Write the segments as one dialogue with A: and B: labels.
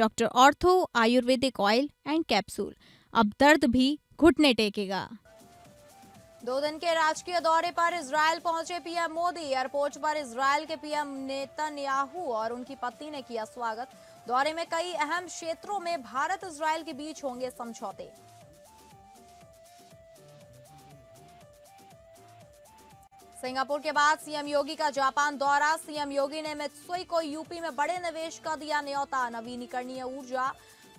A: Doctor ortho Ayurvedic oil and capsule, अब दर्द भी घुटने टेकेगा।
B: 2 दिन के राजकीय दौरे पर इजरायल पहुंचे पीएम मोदी। एयरपोर्ट पर इजरायल के पीएम नेतन्याहू और उनकी पत्नी ने किया स्वागत। दौरे में कई अहम क्षेत्रों में भारत इजरायल के बीच होंगे समझौते। सिंगापुर के बाद सीएम योगी का जापान दौरा। सीएम योगी ने मित्सुई को यूपी में बड़े निवेश का दिया न्योता। नवीनीकरणीय ऊर्जा,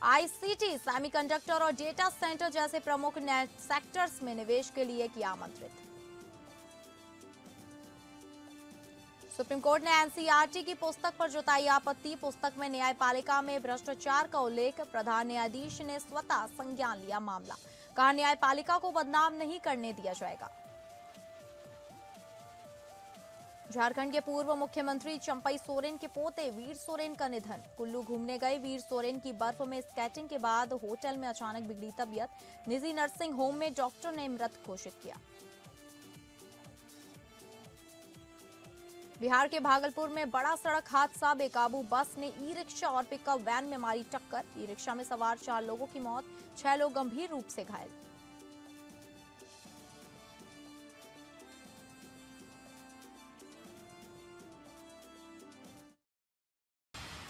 B: आईसीटी, सेमीकंडक्टर और डेटा सेंटर जैसे प्रमुख सेक्टर्स में निवेश के लिए किया आमंत्रित। सुप्रीम कोर्ट ने एनसीईआरटी की पुस्तक पर जताई आपत्ति। पुस्तक में न्यायपालिका में भ्रष्टाचार का उल्लेख। प्रधान न्यायाधीश ने स्वतः संज्ञान लिया मामला। कहा, न्यायपालिका को बदनाम नहीं करने दिया जाएगा। झारखंड के पूर्व मुख्यमंत्री चंपई सोरेन के पोते वीर सोरेन का निधन। कुल्लू घूमने गए वीर सोरेन की बर्फ में स्केटिंग के बाद होटल में अचानक बिगड़ी तबीयत। निजी नर्सिंग होम में डॉक्टर ने मृत घोषित किया। बिहार के भागलपुर में बड़ा सड़क हादसा। बेकाबू बस ने ई रिक्शा और पिकअप वैन में मारी टक्कर। ई रिक्शा में सवार 4 लोगों की मौत, 6 लोग गंभीर रूप से घायल।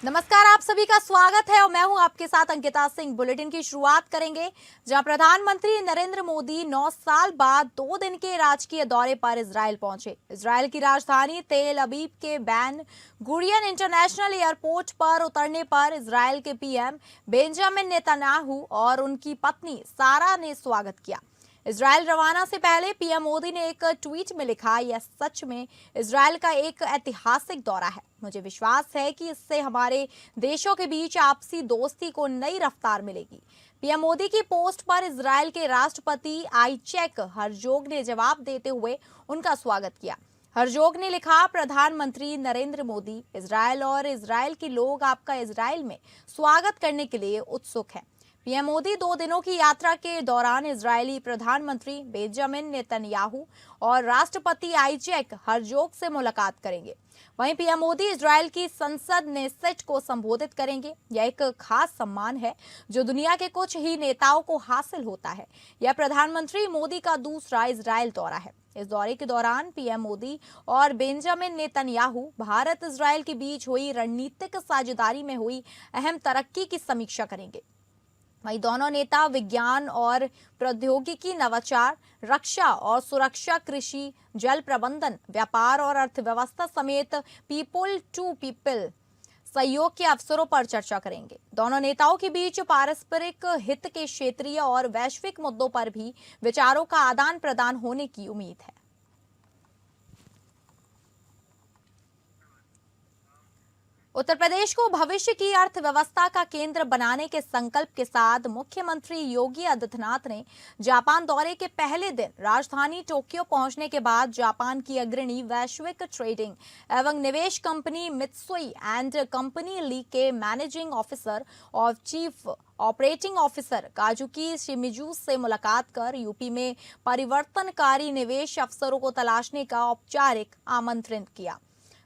B: नमस्कार, आप सभी का स्वागत है और मैं हूं आपके साथ अंकिता सिंह। बुलेटिन की शुरुआत करेंगे जहां प्रधानमंत्री नरेंद्र मोदी 9 साल बाद 2 दिन के राजकीय दौरे पर इजरायल पहुंचे। इजरायल की राजधानी तेल अबीब के बैन गुरियन इंटरनेशनल एयरपोर्ट पर उतरने पर इजरायल के पीएम बेंजामिन नेतन्याहू और उनकी पत्नी सारा ने स्वागत किया। इजरायल रवाना से पहले पीएम मोदी ने एक ट्वीट में लिखा, यह सच में इजरायल का एक ऐतिहासिक दौरा है। मुझे विश्वास है कि इससे हमारे देशों के बीच आपसी दोस्ती को नई रफ्तार मिलेगी। पीएम मोदी की पोस्ट पर इजरायल के राष्ट्रपति आइचेक हरजोग ने जवाब देते हुए उनका स्वागत किया। हरजोग ने लिखा, प्रधानमंत्री नरेंद्र मोदी, इजरायल और इजरायल के लोग आपका इजरायल में स्वागत करने के लिए उत्सुक हैं। पीएम मोदी 2 दिनों की यात्रा के दौरान इजरायली प्रधानमंत्री बेंजामिन नेतन्याहू और राष्ट्रपति आइजैक हरजोग से मुलाकात करेंगे। वहीं पीएम मोदी इजरायल की संसद नेसेट को संबोधित करेंगे। यह एक खास सम्मान है जो दुनिया के कुछ ही नेताओं को हासिल होता है। यह प्रधानमंत्री मोदी का दूसरा इजरायल दौरा है। इस दौरे के दौरान पीएम मोदी और बेंजामिन नेतन्याहू भारत इजरायल के बीच हुई रणनीतिक साझेदारी में हुई अहम तरक्की की समीक्षा करेंगे। वहीं दोनों नेता विज्ञान और प्रौद्योगिकी, नवाचार, रक्षा और सुरक्षा, कृषि, जल प्रबंधन, व्यापार और अर्थव्यवस्था समेत पीपल टू पीपल सहयोग के अवसरों पर चर्चा करेंगे। दोनों नेताओं के बीच पारस्परिक हित के क्षेत्रीय और वैश्विक मुद्दों पर भी विचारों का आदान प्रदान होने की उम्मीद है। उत्तर प्रदेश को भविष्य की अर्थव्यवस्था का केंद्र बनाने के संकल्प के साथ मुख्यमंत्री योगी आदित्यनाथ ने जापान दौरे के पहले दिन राजधानी टोक्यो पहुंचने के बाद जापान की अग्रणी वैश्विक ट्रेडिंग एवं निवेश कंपनी मित्सुई एंड कंपनी ली के मैनेजिंग ऑफिसर और चीफ ऑपरेटिंग ऑफिसर काजुकी शिमिजू से मुलाकात कर यूपी में परिवर्तनकारी निवेश अवसरों को तलाशने का औपचारिक आमंत्रण किया।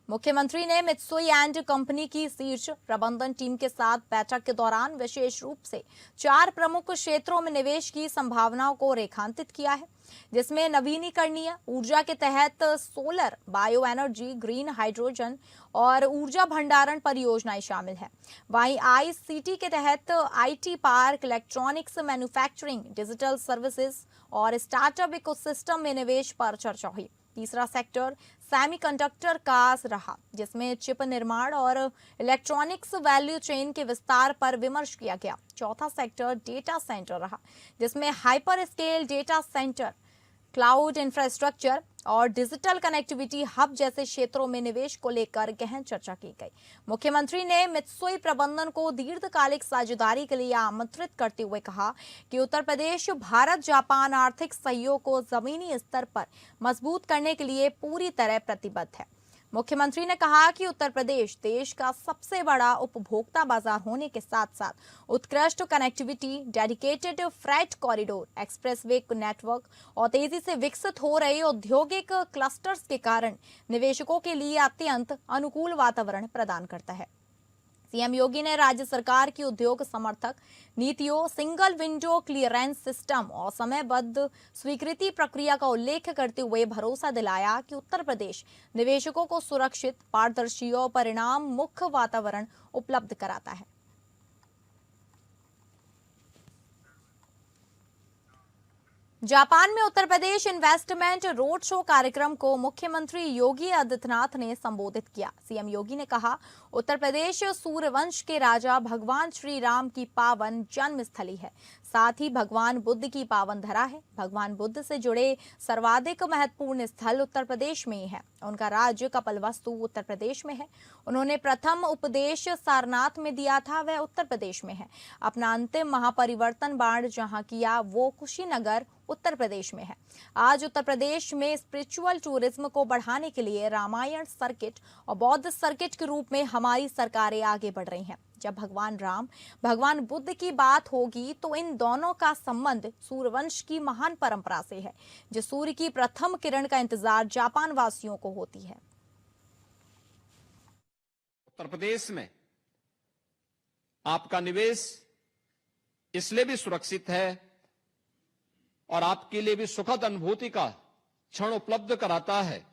B: मुख्यमंत्री ने मित्सुई एंड कंपनी की शीर्ष प्रबंधन टीम के साथ बैठक के दौरान विशेष रूप से 4 प्रमुख क्षेत्रों में निवेश की संभावनाओं को रेखांकित किया है, जिसमें नवीनीकरणीय ऊर्जा के तहत solar, bio energy, green hydrogen और ऊर्जा भंडारण परियोजनाएं शामिल है। वहीं आईसीटी के तहत IT park, electronics manufacturing, digital services और स्टार्टअप इकोसिस्टम में निवेश पर चर्चा हुई। तीसरा सेक्टर सेमीकंडक्टर का रहा, जिसमें चिप निर्माण और इलेक्ट्रॉनिक्स वैल्यू चेन के विस्तार पर विमर्श किया गया। चौथा सेक्टर डेटा सेंटर रहा, जिसमें hyper scale data centre, cloud infrastructure और डिजिटल कनेक्टिविटी हब जैसे क्षेत्रों में निवेश को लेकर गहन चर्चा की गई। मुख्यमंत्री ने मित्सुई प्रबंधन को दीर्घकालिक साझेदारी के लिए आमंत्रित करते हुए कहा कि उत्तर प्रदेश भारत जापान आर्थिक सहयोग को जमीनी स्तर पर मजबूत करने के लिए पूरी तरह प्रतिबद्ध है। मुख्यमंत्री ने कहा कि उत्तर प्रदेश देश का सबसे बड़ा उपभोक्ता बाजार होने के साथ साथ उत्कृष्ट connectivity, dedicated freight corridor, expressway network और तेजी से विकसित हो रहे औद्योगिक क्लस्टर्स के कारण निवेशकों के लिए अत्यंत अनुकूल वातावरण प्रदान करता है। सीएम योगी ने राज्य सरकार की उद्योग समर्थक नीतियों, सिंगल विंडो क्लियरेंस सिस्टम और समयबद्ध स्वीकृति प्रक्रिया का उल्लेख करते हुए भरोसा दिलाया कि उत्तर प्रदेश निवेशकों को सुरक्षित, पारदर्शी और परिणाम मुख्य वातावरण उपलब्ध कराता है। जापान में Uttar Pradesh investment road show कार्यक्रम को मुख्यमंत्री योगी आदित्यनाथ ने संबोधित किया। सीएम योगी ने कहा, उत्तर प्रदेश सूर्यवंश के राजा भगवान श्री राम की पावन जन्मस्थली है, साथ ही भगवान बुद्ध की पावन धरा है। भगवान बुद्ध से जुड़े सर्वाधिक महत्वपूर्ण स्थल उत्तर प्रदेश में ही है। उनका राज्य कपिलवस्तु उत्तर प्रदेश में है। उन्होंने प्रथम उपदेश सारनाथ में दिया था, वह उत्तर प्रदेश में है। अपना अंतिम महापरिवर्तन बाण जहां किया वो कुशीनगर उत्तर प्रदेश में है। आज उत्तर प्रदेश में स्पिरिचुअल टूरिज्म को बढ़ाने के लिए रामायण सर्किट और बौद्ध सर्किट के रूप में हमारी सरकारें आगे बढ़ रही हैं। जब भगवान राम, भगवान बुद्ध की बात होगी तो इन दोनों का संबंध सूर्यवंश की महान परंपरा से है, जो सूर्य की प्रथम किरण का इंतजार जापान वासियों को होती है।
C: उत्तर प्रदेश में आपका निवेश इसलिए भी सुरक्षित है और आपके लिए भी सुखद अनुभूति का क्षण उपलब्ध कराता है,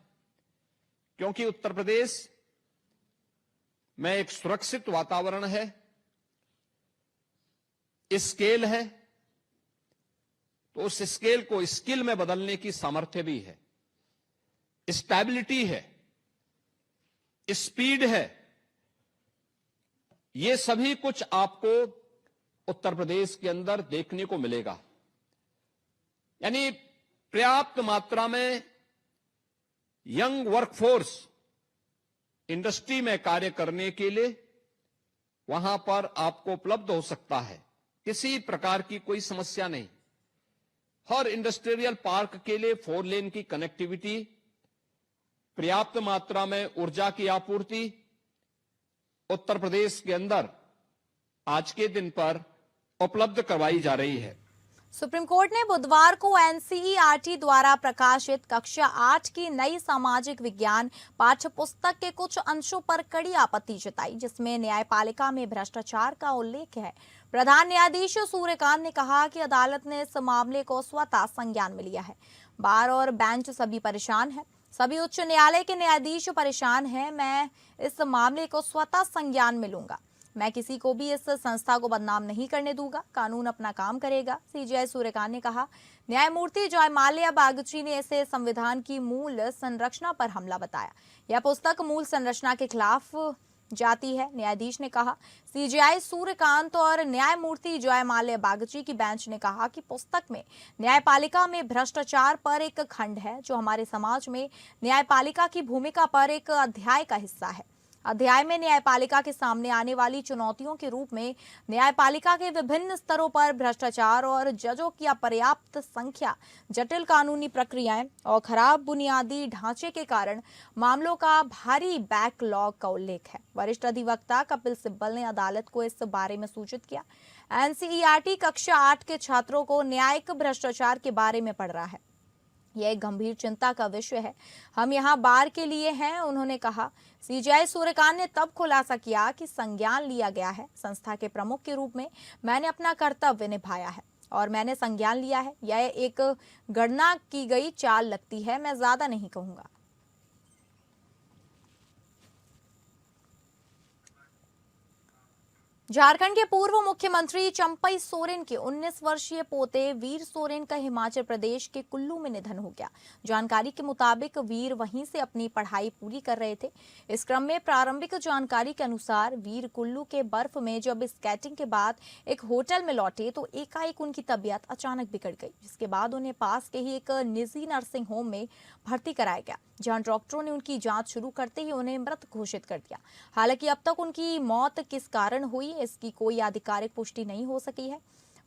C: क्योंकि उत्तर प्रदेश में एक सुरक्षित वातावरण है, स्केल है, तो उस स्केल को स्किल में बदलने की सामर्थ्य भी है, स्टेबिलिटी है, स्पीड है। ये सभी कुछ आपको उत्तर प्रदेश के अंदर देखने को मिलेगा। यानी पर्याप्त मात्रा में यंग वर्कफोर्स इंडस्ट्री में कार्य करने के लिए वहां पर आपको उपलब्ध हो सकता है। किसी प्रकार की कोई समस्या नहीं। हर इंडस्ट्रियल पार्क के लिए 4 लेन की कनेक्टिविटी, पर्याप्त मात्रा में ऊर्जा की आपूर्ति उत्तर प्रदेश के अंदर आज के दिन पर उपलब्ध करवाई जा रही है।
B: सुप्रीम कोर्ट ने बुधवार को एनसीईआरटी द्वारा प्रकाशित कक्षा 8 की नई सामाजिक विज्ञान पाठ्य पुस्तक के कुछ अंशों पर कड़ी आपत्ति जताई, जिसमें न्यायपालिका में भ्रष्टाचार का उल्लेख है। प्रधान न्यायाधीश सूर्यकांत ने कहा कि अदालत ने इस मामले को स्वतः संज्ञान में लिया है। बार और बेंच सभी परेशान है, सभी उच्च न्यायालय के न्यायाधीश परेशान हैं। मैं इस मामले को स्वतः संज्ञान में लूंगा। मैं किसी को भी इस संस्था को बदनाम नहीं करने दूंगा। कानून अपना काम करेगा। सीजेआई सूर्यकांत ने कहा, न्यायमूर्ति जयमाल्या बागची ने इसे संविधान की मूल संरचना पर हमला बताया। यह पुस्तक मूल संरचना के खिलाफ जाती है। न्यायाधीश ने कहा, सीजेआई सूर्यकांत और न्यायमूर्ति जयमाल्या बागची की बेंच ने कहा कि पुस्तक में न्यायपालिका में भ्रष्टाचार पर एक खंड है, जो हमारे समाज में न्यायपालिका की भूमिका पर एक अध्याय का हिस्सा है। अध्याय में न्यायपालिका के सामने आने वाली चुनौतियों के रूप में न्यायपालिका के विभिन्न स्तरों पर भ्रष्टाचार और जजों की अपर्याप्त संख्या, जटिल कानूनी प्रक्रियाएं और खराब बुनियादी ढांचे के कारण मामलों का भारी बैकलॉग का उल्लेख है। वरिष्ठ अधिवक्ता कपिल सिब्बल ने अदालत को इस बारे में सूचित किया। एनसीईआरटी कक्षा 8 के छात्रों को न्यायिक भ्रष्टाचार के बारे में पढ़ रहा है। यह एक गंभीर चिंता का विषय है। हम यहाँ बार के लिए हैं, उन्होंने कहा। सीजेआई सूर्यकांत ने तब खुलासा किया कि संज्ञान लिया गया है। संस्था के प्रमुख के रूप में मैंने अपना कर्तव्य निभाया है और मैंने संज्ञान लिया है। यह एक गणना की गई चाल लगती है, मैं ज्यादा नहीं कहूंगा। झारखंड के पूर्व मुख्यमंत्री चंपई सोरेन के 19 वर्षीय पोते वीर सोरेन का हिमाचल प्रदेश के कुल्लू में निधन हो गया। जानकारी के मुताबिक वीर वहीं से अपनी पढ़ाई पूरी कर रहे थे। इस क्रम में प्रारंभिक जानकारी के अनुसार वीर कुल्लू के बर्फ में जब स्केटिंग के बाद एक होटल में लौटे तो एकाएक उनकी तबीयत अचानक बिगड़ गई, जिसके बाद उन्हें पास के ही एक निजी नर्सिंग होम में भर्ती कराया गया, जहां डॉक्टरों ने उनकी जांच शुरू करते ही उन्हें मृत घोषित कर दिया। हालांकि अब तक उनकी मौत किस कारण हुई, इसकी कोई आधिकारिक पुष्टि नहीं हो सकी है।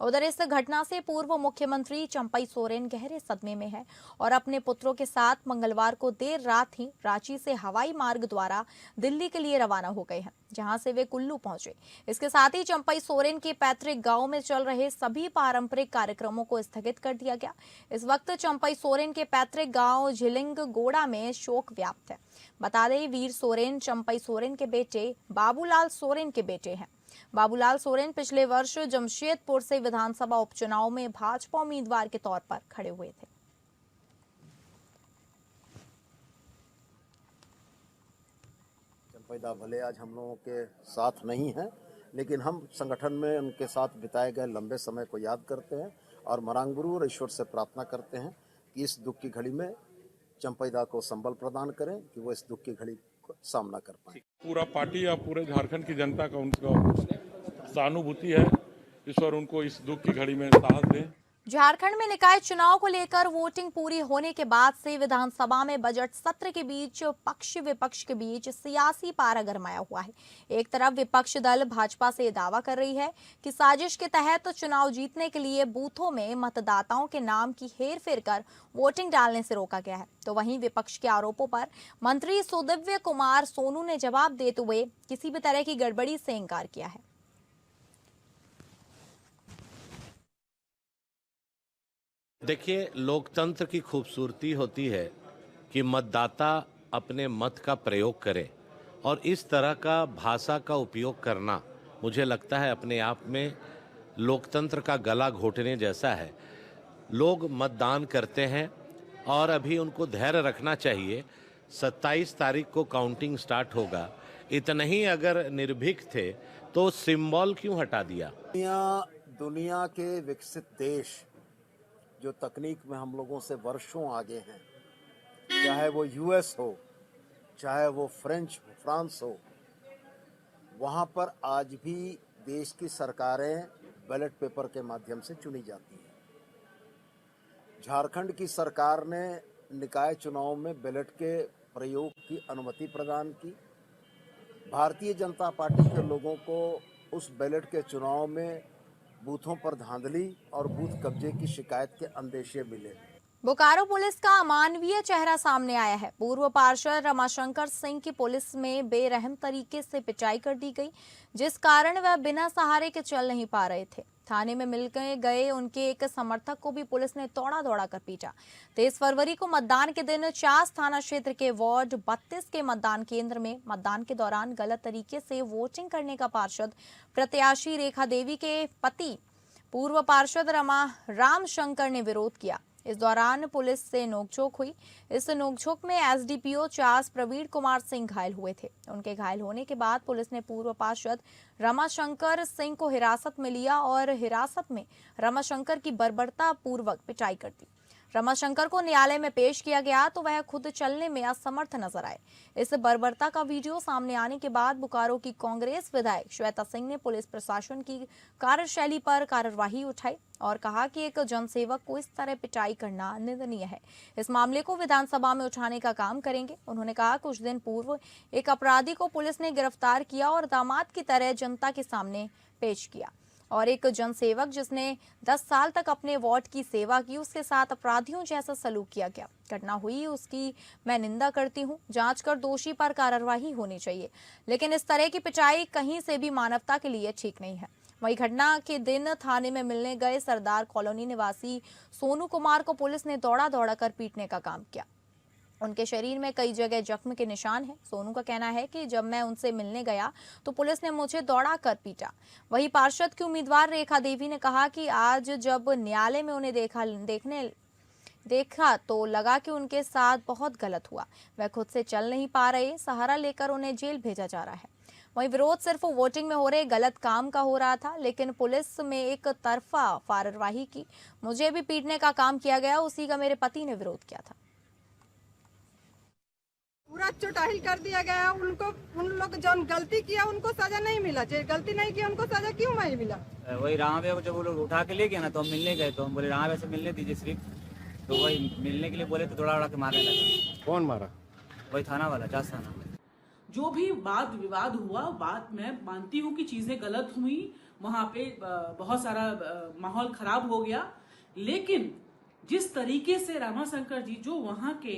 B: उधर इस घटना से पूर्व मुख्यमंत्री चंपई सोरेन गहरे सदमे में है और अपने पुत्रों के साथ मंगलवार को देर रात ही रांची से हवाई मार्ग द्वारा दिल्ली के लिए रवाना हो गए हैं, जहां से वे कुल्लू पहुंचे। इसके साथ ही चंपई सोरेन के पैतृक गांव में चल रहे सभी पारंपरिक कार्यक्रमों को स्थगित कर दिया गया। इस वक्त चंपई सोरेन के पैतृक गांव झिलिंग गोड़ा में शोक व्याप्त है। बता दें, वीर सोरेन चंपई सोरेन के बेटे बाबूलाल सोरेन के बेटे हैं। बाबूलाल सोरेन पिछले वर्ष जमशेदपुर से विधानसभा उपचुनाव में भाजपा उम्मीदवार के तौर पर खड़े हुए थे।
D: चंपईदा भले आज हम लोगों के साथ नहीं हैं, लेकिन हम संगठन में उनके साथ बिताए गए लंबे समय को याद करते हैं और मरांगुरु और ईश्वर से प्रार्थना करते हैं कि इस दुख की घड़ी में चंपईदा को संबल प्रदान करें कि वो इस दुख की घड़ी का सामना कर पाए।
E: पूरा पार्टी और पूरे झारखंड की जनता का उनका सहानुभूति है। ईश्वर उनको इस दुख की घड़ी में साहस दे।
B: झारखंड में निकाय चुनाव को लेकर वोटिंग पूरी होने के बाद से विधानसभा में बजट सत्र के बीच पक्ष विपक्ष के बीच सियासी पारा गरमाया हुआ है। एक तरफ विपक्ष दल भाजपा से दावा कर रही है कि साजिश के तहत चुनाव जीतने के लिए बूथों में मतदाताओं के नाम की हेरफेर कर वोटिंग डालने से रोका गया है, तो वहीं विपक्ष के आरोपों पर मंत्री सुदिव्य कुमार सोनू ने जवाब देते हुए किसी भी तरह की गड़बड़ी से इंकार किया है।
F: देखिए, लोकतंत्र की खूबसूरती होती है कि मतदाता अपने मत का प्रयोग करे और इस तरह का भाषा का उपयोग करना मुझे लगता है अपने आप में लोकतंत्र का गला घोटने जैसा है। लोग मतदान करते हैं और अभी उनको धैर्य रखना चाहिए। 27 तारीख को काउंटिंग स्टार्ट होगा। इतना ही अगर निर्भीक थे तो सिंबल क्यों हटा दिया?
D: दुनिया के विकसित देश जो तकनीक में हम लोगों से वर्षों आगे हैं, चाहे वो यूएस हो, चाहे वो फ्रांस हो, वहाँ पर आज भी देश की सरकारें बैलेट पेपर के माध्यम से चुनी जाती हैं। झारखंड की सरकार ने निकाय चुनाव में बैलेट के प्रयोग की अनुमति प्रदान की। भारतीय जनता पार्टी के लोगों को उस बैलेट के चुनाव में बूथों पर धांधली और बूथ कब्जे की शिकायत के अंदेशे मिले।
B: बोकारो पुलिस का अमानवीय चेहरा सामने आया है। पूर्व पार्षद रमाशंकर सिंह की पुलिस में बेरहम तरीके से पिटाई कर दी गई, जिस कारण वह बिना सहारे के चल नहीं पा रहे थे। थाने में मिल गए उनके एक समर्थक को भी पुलिस ने दौड़ा कर पीटा। 23 फरवरी को मतदान के दिन चास थाना क्षेत्र के वार्ड 32 के मतदान केंद्र में मतदान के दौरान गलत तरीके से वोटिंग करने का पार्षद प्रत्याशी रेखा देवी के पति पूर्व पार्षद राम शंकर ने विरोध किया। इस दौरान पुलिस से नोकझोंक हुई। इस नोकझोंक में एसडीपीओ चास प्रवीण कुमार सिंह घायल हुए थे। उनके घायल होने के बाद पुलिस ने पूर्व पार्षद रमाशंकर सिंह को हिरासत में लिया और हिरासत में रमाशंकर की बर्बरता पूर्वक पिटाई कर दी। रमाशंकर को न्यायालय में पेश किया गया तो वह खुद चलने में असमर्थ नजर आए। इस बर्बरता का वीडियो सामने आने के बाद बोकारो की कांग्रेस विधायक श्वेता सिंह ने पुलिस प्रशासन की कार्यशैली पर कार्रवाई उठाई और कहा कि एक जनसेवक को इस तरह पिटाई करना निंदनीय है। इस मामले को विधानसभा में उठाने का काम करेंगे। उन्होंने कहा, कुछ दिन पूर्व एक अपराधी को पुलिस ने गिरफ्तार किया और दामाद की तरह जनता के सामने पेश किया और एक जनसेवक जिसने 10 साल तक अपने वार्ड की सेवा की, उसके साथ अपराधियों जैसा सलूक किया गया। घटना हुई, उसकी मैं निंदा करती हूं। जांच कर दोषी पर कार्रवाई होनी चाहिए, लेकिन इस तरह की पिटाई कहीं से भी मानवता के लिए ठीक नहीं है। वहीं घटना के दिन थाने में मिलने गए सरदार कॉलोनी निवासी सोनू कुमार को पुलिस ने दौड़ा कर पीटने का काम किया। उनके शरीर में कई जगह जख्म के निशान हैं। सोनू का कहना है कि जब मैं उनसे मिलने गया तो पुलिस ने मुझे दौड़ा कर पीटा। वहीं पार्षद की उम्मीदवार रेखा देवी ने कहा कि आज जब न्यायालय में उन्हें देखा तो लगा कि उनके साथ बहुत गलत हुआ। वह खुद से चल नहीं पा रहे, सहारा लेकर उन्हें जेल भेजा जा रहा है। वहीं विरोध सिर्फ वोटिंग में हो रहे गलत काम का हो रहा था, लेकिन पुलिस में एक तरफा कार्रवाई की। मुझे भी पीटने का काम किया गया, उसी का मेरे पति ने विरोध किया था।
G: पूरा चोटाही कर दिया गया उनको। उन लोग जो गलती किया उनको सजा नहीं मिला, जो गलती नहीं किया उनको सजा क्यों नहीं मिला?
H: वही रामा भैया को जब वो लोग उठा के ले गया ना तो हम मिलने गए, तो हम बोले रामा भैया से मिलने दीजिए सिर्फ, तो वही मिलने के लिए बोले तो दौड़ा के मारने लगा।
E: कौन मारा?
H: वही थाना वाला, चास थाना।
I: जो भी वाद विवाद हुआ, बात मैं मानती हूँ कि चीजें गलत हुई, वहाँ पे बहुत सारा माहौल खराब हो गया। लेकिन जिस तरीके से रामाशंकर जी जो वहाँ के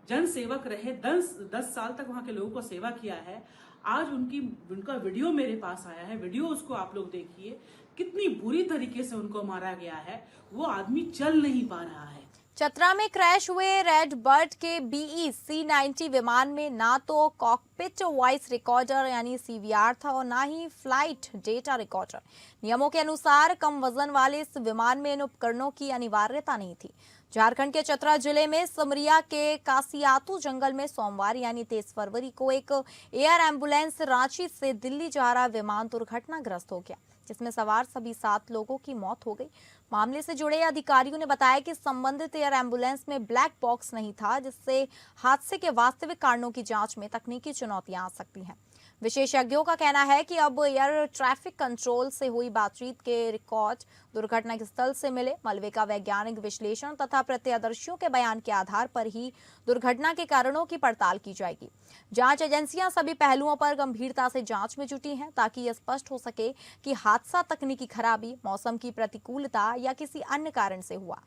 I: जन सेवक रहे, 10 साल तक वहाँ के लोगों को सेवा किया है, आज उनका वीडियो मेरे पास आया है। वीडियो उसको आप लोग देखिए, कितनी बुरी तरीके से उनको मारा गया है। वो आदमी चल नहीं पा रहा है।
B: चतरा में क्रैश हुए रेड बर्ड के BE C-90 विमान में ना तो कॉकपिट वॉइस रिकॉर्डर यानी CVR था और ना ही फ्लाइट डेटा रिकॉर्डर। नियमों के अनुसार कम वजन वाले इस विमान में इन उपकरणों की अनिवार्यता नहीं थी। झारखंड के चतरा जिले में समरिया के कासियातू जंगल में सोमवार यानी 23 फरवरी को एक एयर एम्बुलेंस रांची से दिल्ली जा रहा विमान दुर्घटनाग्रस्त हो गया, जिसमें सवार सभी 7 लोगों की मौत हो गई। मामले से जुड़े अधिकारियों ने बताया कि संबंधित एयर एम्बुलेंस में ब्लैक बॉक्स नहीं था, जिससे हादसे के वास्तविक कारणों की जांच में तकनीकी चुनौतियां आ सकती हैं। विशेषज्ञों का कहना है कि अब एयर ट्रैफिक कंट्रोल से हुई बातचीत के रिकॉर्ड, दुर्घटना स्थल से मिले मलबे का वैज्ञानिक विश्लेषण तथा प्रत्यक्षदर्शियों के बयान के आधार पर ही दुर्घटना के कारणों की पड़ताल की जाएगी। जांच एजेंसियां सभी पहलुओं पर गंभीरता से जांच में जुटी हैं, ताकि यह स्पष्ट हो सके कि हादसा तकनीकी खराबी, मौसम की प्रतिकूलता या किसी अन्य कारण से हुआ।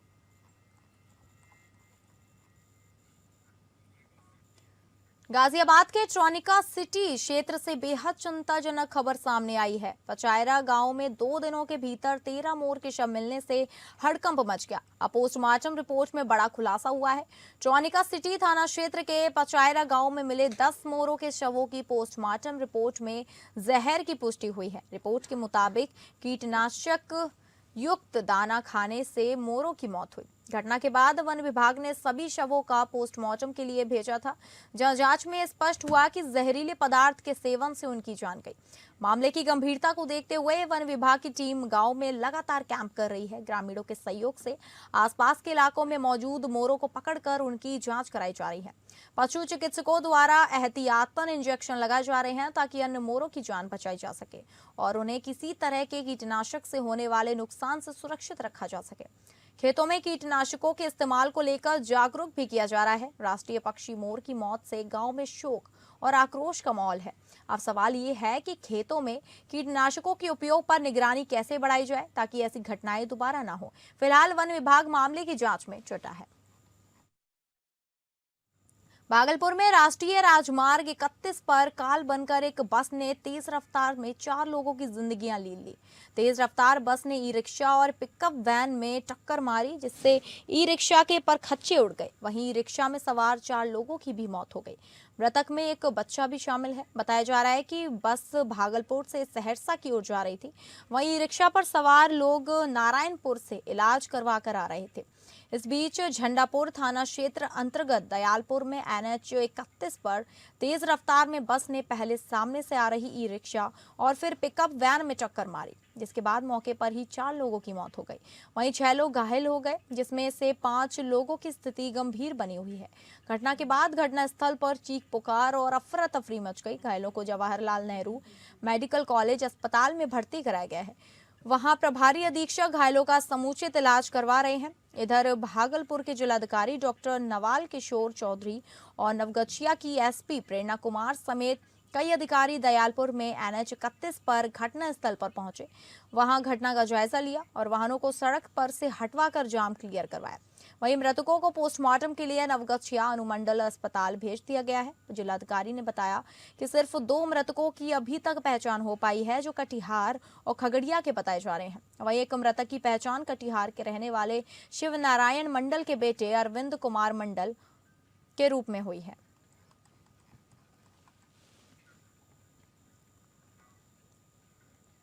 B: गाजियाबाद के ट्रॉनिका सिटी क्षेत्र से बेहद चिंताजनक खबर सामने आई है। पचायरा गांव में 2 दिनों के भीतर 13 मोर के शव मिलने से हड़कंप मच गया। अब पोस्टमार्टम रिपोर्ट में बड़ा खुलासा हुआ है। ट्रॉनिका सिटी थाना क्षेत्र के पचायरा गांव में मिले 10 मोरों के शवों की पोस्टमार्टम रिपोर्ट में जहर की पुष्टि हुई है। रिपोर्ट के मुताबिक कीटनाशक युक्त दाना खाने से मोरों की मौत हुई। घटना के बाद वन विभाग ने सभी शवों का पोस्टमार्टम के लिए भेजा था, जहां जांच में स्पष्ट हुआ कि जहरीले पदार्थ के सेवन से उनकी जान गई। मामले की गंभीरता को देखते हुए वन विभाग की टीम गांव में लगातार कैंप कर रही है। ग्रामीणों के सहयोग से आसपास के इलाकों में मौजूद मोरों को पकड़कर उनकी जांच कराई जा रही है। पशु चिकित्सकों द्वारा एहतियातन इंजेक्शन लगाए जा रहे हैं, ताकि अन्य मोरों की जान बचाई जा सके और उन्हें किसी तरह के कीटनाशक से होने वाले नुकसान से सुरक्षित रखा जा सके। खेतों में कीटनाशकों के इस्तेमाल को लेकर जागरूक भी किया जा रहा है। राष्ट्रीय पक्षी मोर की मौत से गांव में शोक और आक्रोश का माहौल है। अब सवाल ये है कि खेतों में कीटनाशकों के उपयोग पर निगरानी कैसे बढ़ाई जाए, ताकि ऐसी घटनाएं दोबारा ना हो। फिलहाल वन विभाग मामले की जांच में जुटा है। भागलपुर में राष्ट्रीय राजमार्ग 31 पर काल बनकर एक बस ने तेज रफ्तार में 4 लोगों की जिंदगियां ले ली। तेज रफ्तार बस ने ई रिक्शा और पिकअप वैन में टक्कर मारी, जिससे ई रिक्शा के परखच्चे उड़ गए। वहीं ई रिक्शा में सवार 4 लोगों की भी मौत हो गई। मृतक में एक बच्चा भी शामिल है। बताया जा रहा है कि बस भागलपुर से सहरसा की ओर जा रही थी। वहीं ई रिक्शा पर सवार लोग नारायणपुर से इलाज करवा कर आ रहे थे। इस बीच झंडापुर थाना क्षेत्र अंतर्गत दयालपुर में NH 31 पर तेज रफ्तार में बस ने पहले सामने से आ रही ई रिक्शा और फिर पिकअप वैन में टक्कर मारी, जिसके बाद मौके पर ही 4 लोगों की मौत हो गई। वहीं 6 लोग घायल हो गए, जिसमें से 5 लोगों की स्थिति गंभीर बनी हुई है। घटना के बाद घटनास्थल पर चीख पुकार और अफरा तफरी मच गई। घायलों को जवाहरलाल नेहरू मेडिकल कॉलेज अस्पताल में भर्ती कराया गया है। वहां प्रभारी अधीक्षक घायलों का समुचित इलाज करवा रहे हैं। इधर भागलपुर के जिलाधिकारी डॉक्टर नवाल किशोर चौधरी और नवगछिया की SP प्रेरणा कुमार समेत कई अधिकारी दयालपुर में NH 31 पर घटनास्थल पर पहुंचे। वहां घटना का जायजा लिया और वाहनों को सड़क पर से हटवाकर जाम क्लियर करवाया। वहीं मृतकों को पोस्टमार्टम के लिए नवगछिया अनुमंडल अस्पताल भेज दिया गया है। जिलाधिकारी ने बताया कि सिर्फ 2 मृतकों की अभी तक पहचान हो पाई है, जो कटिहार और खगड़िया के बताए जा रहे हैं। वहीं एक मृतक की पहचान कटिहार के रहने वाले शिव नारायण मंडल के बेटे अरविंद कुमार मंडल के रूप में हुई है।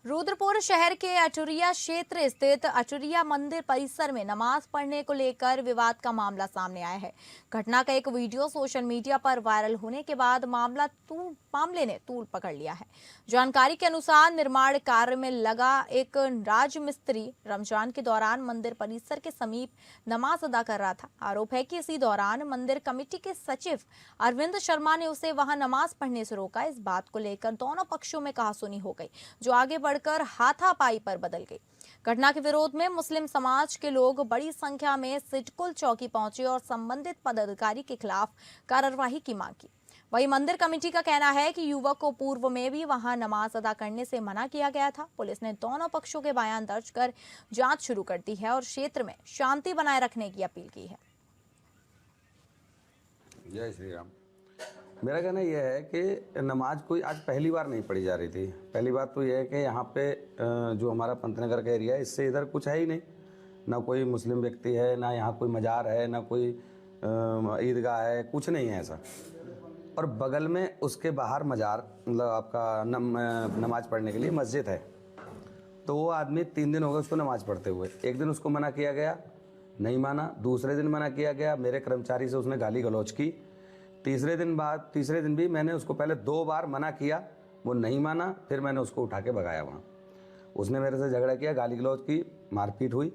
B: रुद्रपुर शहर के अटुरिया क्षेत्र स्थित अटुरिया मंदिर परिसर में नमाज पढ़ने को लेकर विवाद का मामला सामने आया है। घटना का एक वीडियो सोशल मीडिया पर वायरल होने के बाद मामले ने तूल पकड़ लिया है। जानकारी के अनुसार निर्माण कार्य में लगा एक राजमिस्त्री रमजान के दौरान मंदिर परिसर के समीप नमाज अदा कर रहा था। आरोप है कि इसी दौरान मंदिर कमेटी के सचिव अरविंद शर्मा ने उसे वहां नमाज पढ़ने से रोका। इस बात को लेकर दोनों पक्षों में कहासुनी हो गई, जो आगे बढ़कर हाथापाई पर बदल गई। घटना के विरोध में मुस्लिम समाज के लोग बड़ी संख्या में सिडकुल चौकी पहुंचे और संबंधित पदाधिकारी के खिलाफ कार्रवाई की मांग की। वहीं मंदिर कमेटी का कहना है कि युवक को पूर्व में भी वहां नमाज अदा करने से मना किया गया था। पुलिस ने दोनों पक्षों के बयान दर्ज कर जांच शुरू कर दी है और क्षेत्र में शांति बनाए रखने की अपील की है।
J: जय श्री राम। मेरा कहना यह है कि नमाज कोई आज पहली बार नहीं पढ़ी जा रही थी। पहली बात तो यह है कि यहाँ पे जो हमारा पंतनगर का एरिया है, इससे इधर कुछ है ही नहीं, ना कोई मुस्लिम व्यक्ति है, ना यहाँ कोई मज़ार है, ना कोई ईदगाह है, कुछ नहीं है ऐसा। और बगल में उसके बाहर मज़ार, मतलब आपका नमाज पढ़ने के लिए मस्जिद है। तो वो आदमी 3 दिन हो गए उसको नमाज पढ़ते हुए। एक दिन उसको मना किया गया, नहीं माना। दूसरे दिन मना किया गया, मेरे कर्मचारी से उसने गाली गलौज की। तीसरे दिन भी मैंने उसको पहले 2 बार मना किया, वो नहीं माना। फिर मैंने उसको उठा के भगाया वहाँ। उसने मेरे से झगड़ा किया, गाली गलौज की, मारपीट हुई,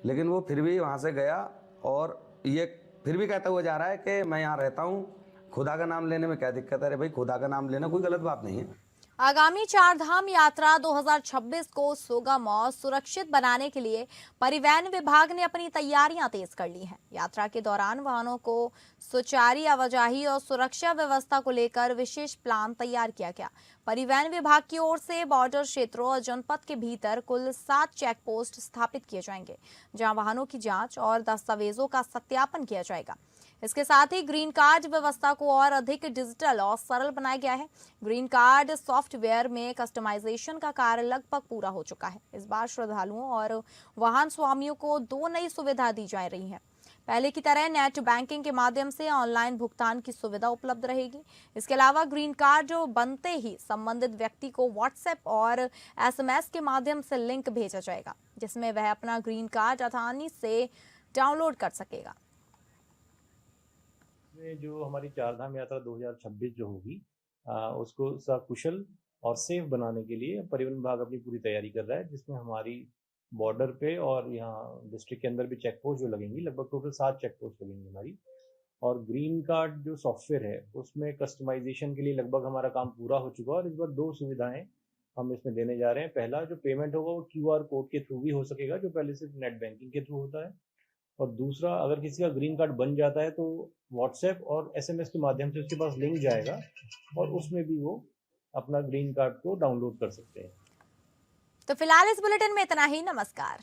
J: लेकिन वो फिर भी वहाँ से गया और ये फिर भी कहता हुआ जा रहा है कि मैं यहाँ रहता हूँ, खुदा का नाम लेने में क्या दिक्कत है। अरे भाई, खुदा का नाम लेना कोई गलत बात नहीं है।
B: आगामी चारधाम यात्रा 2026 को सुगम और सुरक्षित बनाने के लिए परिवहन विभाग ने अपनी तैयारियां तेज कर ली हैं। यात्रा के दौरान वाहनों को सुचारू आवाजाही और सुरक्षा व्यवस्था को लेकर विशेष प्लान तैयार किया गया। परिवहन विभाग की ओर से बॉर्डर क्षेत्रों और जनपद के भीतर कुल 7 चेक पोस्ट स्थापित किए जाएंगे, जहां वाहनों की जांच और दस्तावेजों का सत्यापन किया जाएगा। इसके साथ ही ग्रीन कार्ड व्यवस्था को और अधिक डिजिटल और सरल बनाया गया है। ग्रीन कार्ड सॉफ्टवेयर में कस्टमाइजेशन का कार्य लगभग पूरा हो चुका है। इस बार श्रद्धालुओं और वाहन स्वामियों को 2 नई सुविधा दी जा रही है। पहले की तरह नेट बैंकिंग के माध्यम से ऑनलाइन भुगतान की सुविधा उपलब्ध रहेगी। इसके अलावा ग्रीन कार्ड बनते ही संबंधित व्यक्ति को व्हाट्सएप और SMS के माध्यम से लिंक भेजा जाएगा, जिसमें वह अपना ग्रीन कार्ड आसानी से डाउनलोड कर सकेगा।
K: जो हमारी चारधाम यात्रा 2026 जो होगी, उसको सकुशल और सेफ बनाने के लिए परिवहन विभाग अपनी पूरी तैयारी कर रहा है, जिसमें हमारी बॉर्डर पे और यहाँ डिस्ट्रिक्ट के अंदर भी चेक पोस्ट जो लगेंगी, लगभग टोटल 7 चेक पोस्ट लगेंगी हमारी। और ग्रीन कार्ड जो सॉफ्टवेयर है उसमें कस्टमाइजेशन के लिए लगभग हमारा काम पूरा हो चुका है और इस बार 2 सुविधाएं हम इसमें देने जा रहे हैं। पहला, जो पेमेंट होगा वो QR कोड के थ्रू भी हो सकेगा, जो पहले सिर्फ नेट बैंकिंग के थ्रू होता है। और दूसरा, अगर किसी का ग्रीन कार्ड बन जाता है तो व्हाट्सएप और SMS के माध्यम से उसके पास लिंक जाएगा और उसमें भी वो अपना ग्रीन कार्ड को डाउनलोड कर सकते हैं।
B: तो फिलहाल इस बुलेटिन में इतना ही। नमस्कार।